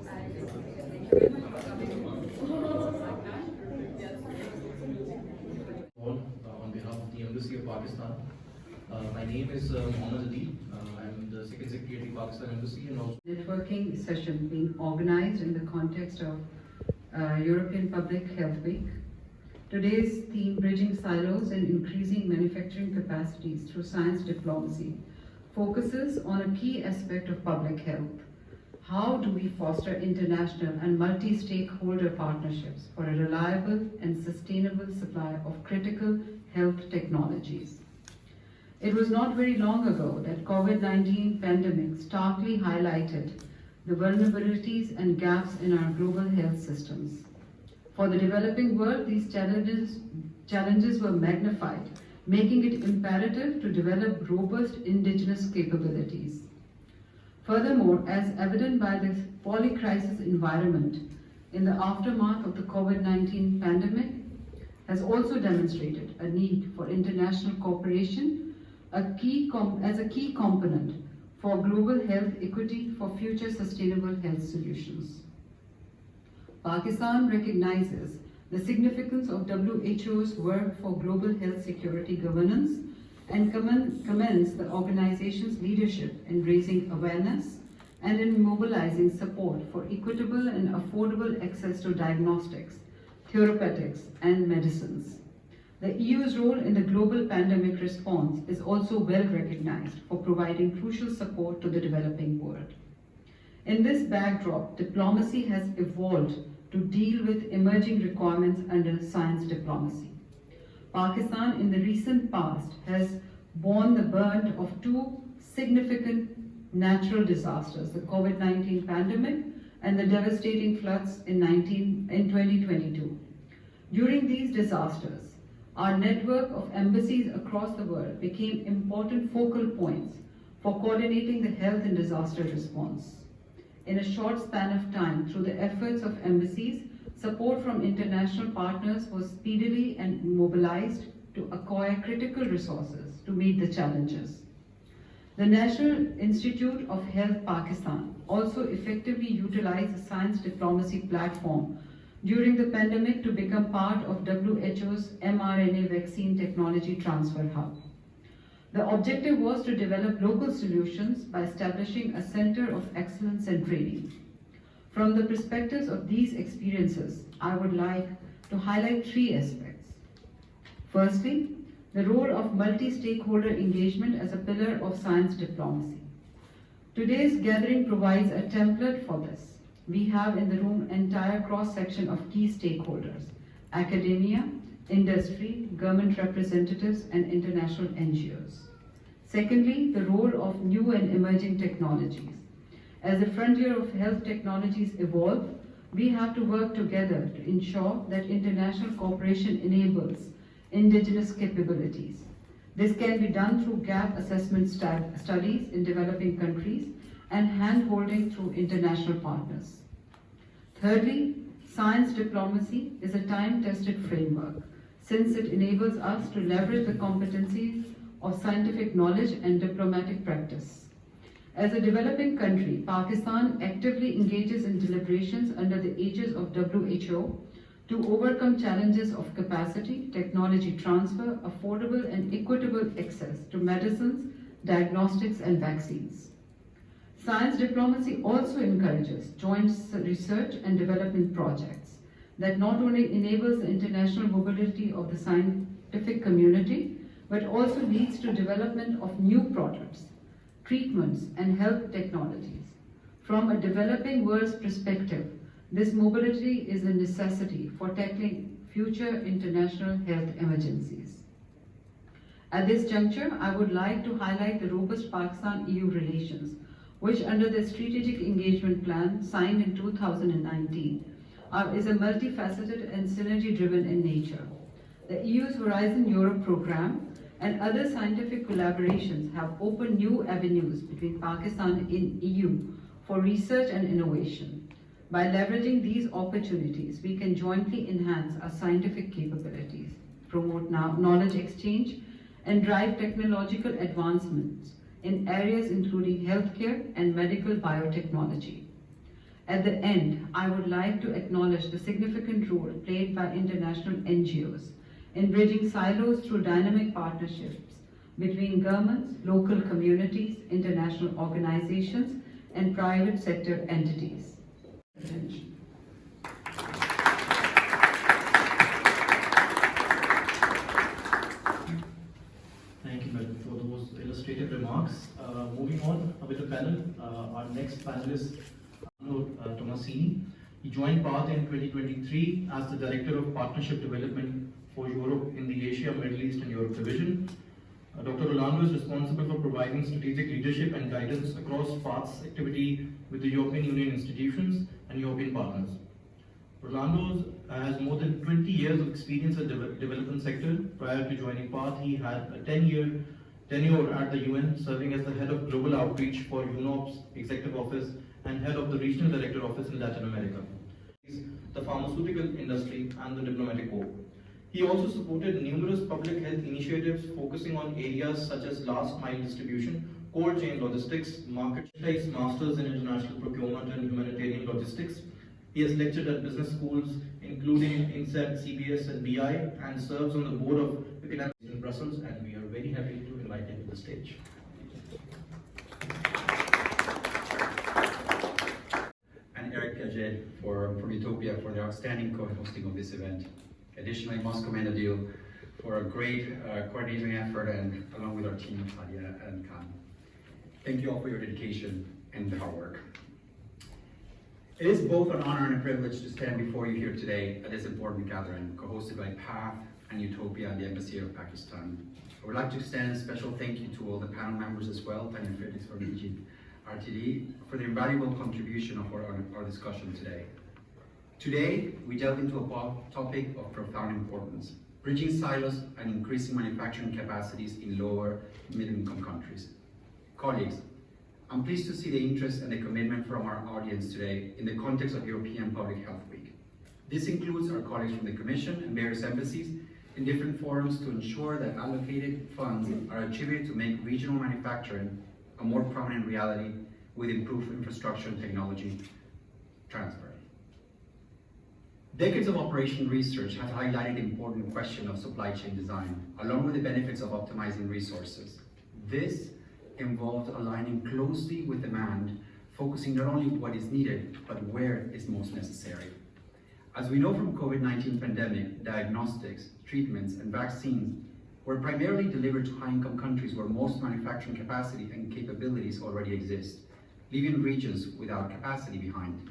On behalf of the Embassy of Pakistan. My name is Mohammed Adi. I'm the Second Secretary at the Pakistan Embassy and also networking session being organized in the context of European Public Health Week. Today's theme, Bridging Silos and Increasing Manufacturing Capacities Through Science Diplomacy, focuses on a key aspect of public health. How do we foster international and multi-stakeholder partnerships for a reliable and sustainable supply of critical health technologies? It was not very long ago that COVID-19 pandemic starkly highlighted the vulnerabilities and gaps in our global health systems. For the developing world, these challenges were magnified, making it imperative to develop robust indigenous capabilities. Furthermore, as evident by the poly-crisis environment in the aftermath of the COVID-19 pandemic, has also demonstrated a need for international cooperation as a key component for global health equity for future sustainable health solutions. Pakistan recognizes the significance of WHO's work for global health security governance and commends the organization's leadership in raising awareness and in mobilizing support for equitable and affordable access to diagnostics, therapeutics, and medicines. The EU's role in the global pandemic response is also well recognized for providing crucial support to the developing world. In this backdrop, diplomacy has evolved to deal with emerging requirements under science diplomacy. Pakistan in the recent past has borne the brunt of two significant natural disasters, the COVID-19 pandemic and the devastating floods in 2022. During these disasters, our network of embassies across the world became important focal points for coordinating the health and disaster response. In a short span of time, through the efforts of embassies, support from international partners was speedily and mobilized to acquire critical resources to meet the challenges. The National Institute of Health Pakistan also effectively utilized the science diplomacy platform during the pandemic to become part of WHO's mRNA vaccine technology transfer hub. The objective was to develop local solutions by establishing a center of excellence and training. From the perspectives of these experiences, I would like to highlight three aspects. Firstly, the role of multi-stakeholder engagement as a pillar of science diplomacy. Today's gathering provides a template for this. We have in the room an entire cross-section of key stakeholders: academia, industry, government representatives, and international NGOs. Secondly, the role of new and emerging technologies. As the frontier of health technologies evolve, we have to work together to ensure that international cooperation enables indigenous capabilities. This can be done through gap assessment studies in developing countries and hand-holding through international partners. Thirdly, science diplomacy is a time-tested framework, since it enables us to leverage the competencies of scientific knowledge and diplomatic practice. As a developing country, Pakistan actively engages in deliberations under the aegis of WHO to overcome challenges of capacity, technology transfer, affordable and equitable access to medicines, diagnostics, and vaccines. Science diplomacy also encourages joint research and development projects that not only enables the international mobility of the scientific community, but also leads to development of new products, treatments, and health technologies. From a developing world's perspective, this mobility is a necessity for tackling future international health emergencies. At this juncture, I would like to highlight the robust Pakistan-EU relations, which under the Strategic Engagement Plan signed in 2019 is a multifaceted and synergy-driven in nature. The EU's Horizon Europe program and other scientific collaborations have opened new avenues between Pakistan and EU for research and innovation. By leveraging these opportunities, we can jointly enhance our scientific capabilities, promote knowledge exchange, and drive technological advancements in areas including healthcare and medical biotechnology. At the end, I would like to acknowledge the significant role played by international NGOs in bridging silos through dynamic partnerships between governments, local communities, international organizations, and private sector entities. Thank you, madam, for those illustrative remarks. Moving on with the panel, our next panelist, Tomasini. He joined PATH in 2023 as the Director of Partnership Development for Europe in the Asia, Middle East and Europe Division. Dr. Rolando is responsible for providing strategic leadership and guidance across PATH's activity with the European Union institutions and European partners. Rolando has more than 20 years of experience in the development sector. Prior to joining PATH, he had a 10-year tenure at the UN, serving as the head of global outreach for UNOPS Executive Office and head of the Regional Director Office in Latin America, the pharmaceutical industry and the diplomatic corps. He also supported numerous public health initiatives focusing on areas such as last mile distribution, cold chain logistics, marketplace masters in international procurement and humanitarian logistics. He has lectured at business schools including INSEAD, CBS and BI, and serves on the board of economics in Brussels, and we are very happy to invite him to the stage. And Eric Piaget from EUTOPIA for the outstanding co-hosting of this event. Additionally, I must commend Adil for a great coordinating effort, and along with our team, Talia and Khan. Thank you all for your dedication and hard work. It is both an honor and a privilege to stand before you here today at this important gathering, co-hosted by PATH and EUTOPIA and the Embassy of Pakistan. I would like to extend a special thank you to all the panel members as well, Tanya Felix from Egypt, RTD, for the invaluable contribution of our discussion today. Today, we delve into a topic of profound importance: bridging silos and increasing manufacturing capacities in lower middle-income countries. Colleagues, I'm pleased to see the interest and the commitment from our audience today in the context of European Public Health Week. This includes our colleagues from the Commission and various embassies in different forums to ensure that allocated funds are attributed to make regional manufacturing a more prominent reality with improved infrastructure and technology transfer. Decades of operation research have highlighted the important question of supply chain design, along with the benefits of optimizing resources. This involves aligning closely with demand, focusing not only what is needed, but where is most necessary. As we know from COVID-19 pandemic, diagnostics, treatments, and vaccines were primarily delivered to high-income countries where most manufacturing capacity and capabilities already exist, leaving regions without capacity behind.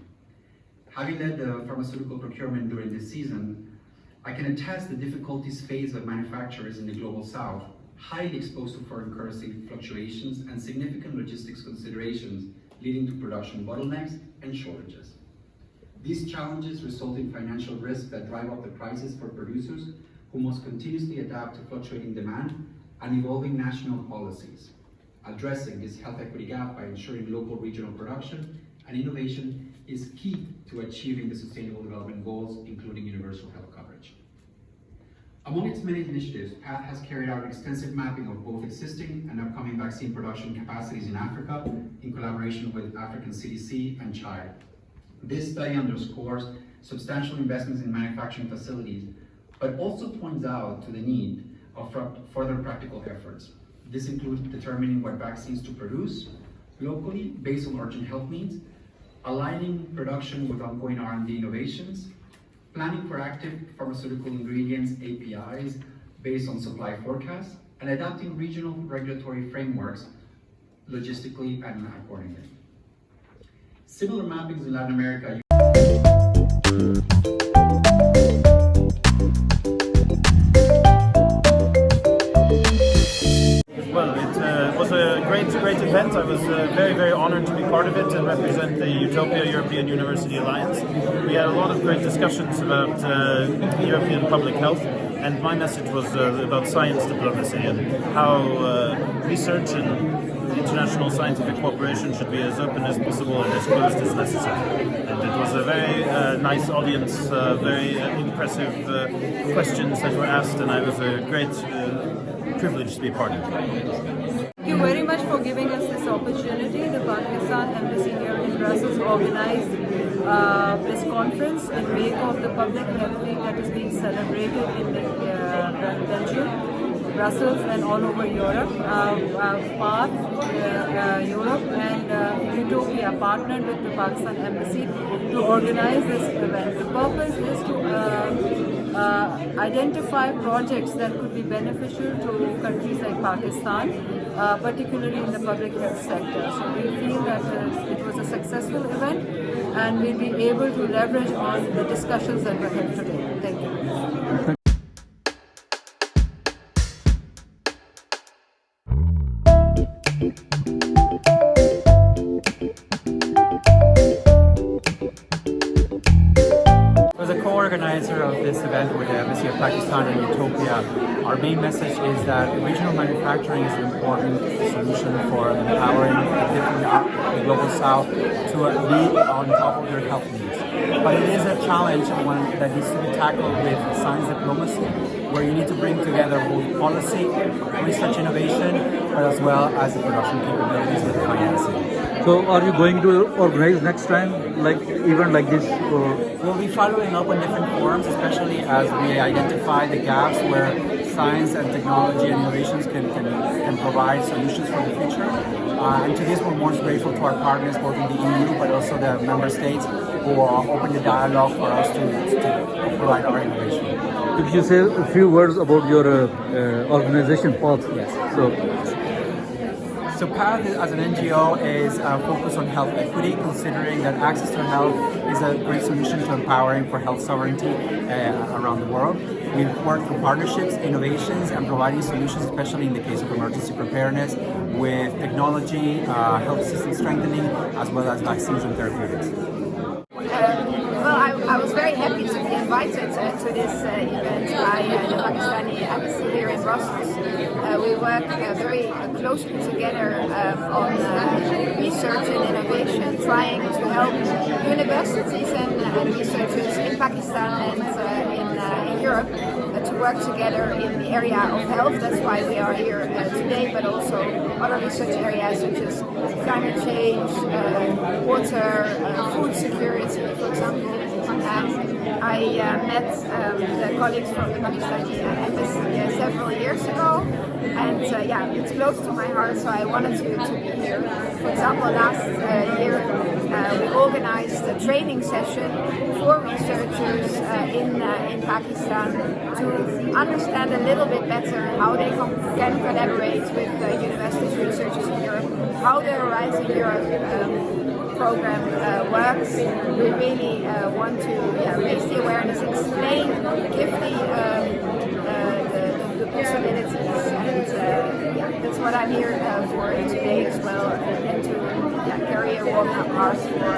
Having led the pharmaceutical procurement during this season, I can attest the difficulties faced by manufacturers in the Global South, highly exposed to foreign currency fluctuations and significant logistics considerations, leading to production bottlenecks and shortages. These challenges result in financial risks that drive up the prices for producers, who must continuously adapt to fluctuating demand and evolving national policies. Addressing this health equity gap by ensuring local regional production and innovation is key to achieving the Sustainable Development Goals, including universal health coverage. Among its many initiatives, PATH has carried out extensive mapping of both existing and upcoming vaccine production capacities in Africa in collaboration with African CDC and CHI. This study underscores substantial investments in manufacturing facilities, but also points out to the need of further practical efforts. This includes determining what vaccines to produce locally based on urgent health needs, aligning production with ongoing R&D innovations, planning for active pharmaceutical ingredients, APIs, based on supply forecasts, and adapting regional regulatory frameworks logistically and accordingly. Similar mappings in Latin America. Well, it was a great event. I was very honored to be part of it and represent the EUTOPIA European University Alliance. We had a lot of great discussions about European public health, and my message was about science diplomacy and how research and international scientific cooperation should be as open as possible and as closed as necessary. And it was a very nice audience, very impressive questions that were asked, and it was a great privilege to be part of it. Thank you you very much for giving us this opportunity. The Pakistan Embassy here in Brussels organized this conference in wake of the Public Health Week that is being celebrated in Belgium, Brussels and all over Europe. PATH, Europe and EUTOPIA partnered with the Pakistan Embassy to organize this event. The purpose is to identify projects that could be beneficial to countries like Pakistan, particularly in the public health sector. So we feel that it was a successful event and we'll be able to leverage on the discussions that were held today. Thank you. As a co-organizer of this event with the Embassy of Pakistan and EUTOPIA, our main message is that regional manufacturing is an important solution for empowering the global south to be on top of their health needs. But it is a challenge that needs to be tackled with science diplomacy, where you need to bring together both policy, research innovation, but as well as the production capabilities with financing. So are you going to organize next time like event like this? Or? We'll be following up on different forums, especially as we identify the gaps where science and technology and innovations can provide solutions for the future. And to this, we're most grateful to our partners, both in the EU but also the member states, who open the dialogue for us to provide our innovation. Could you say a few words about your organization, PATH? Yes. So PATH as an NGO is focused on health equity, considering that access to health is a great solution to empowering for health sovereignty around the world. We've worked through partnerships, innovations, and providing solutions, especially in the case of emergency preparedness, with technology, health system strengthening, as well as vaccines and therapeutics. I was very happy to be invited to this event by the Pakistani Embassy here in Brussels. We work very closely together on research and innovation, trying to help universities and researchers in Pakistan and in Europe to work together in the area of health. That's why we are here today, but also other research areas such as climate change, water, food security, for example. I met the colleagues from the Pakistani Embassy several years ago, and it's close to my heart, so I wanted to be here. For example, last year we organized a training session for researchers in Pakistan to understand a little bit better how they can collaborate with university researchers in Europe, how the Horizon Europe program works. We really want to raise the awareness, explain, give the possibilities, and that's what I'm here for today as well, and to carry a warm heart for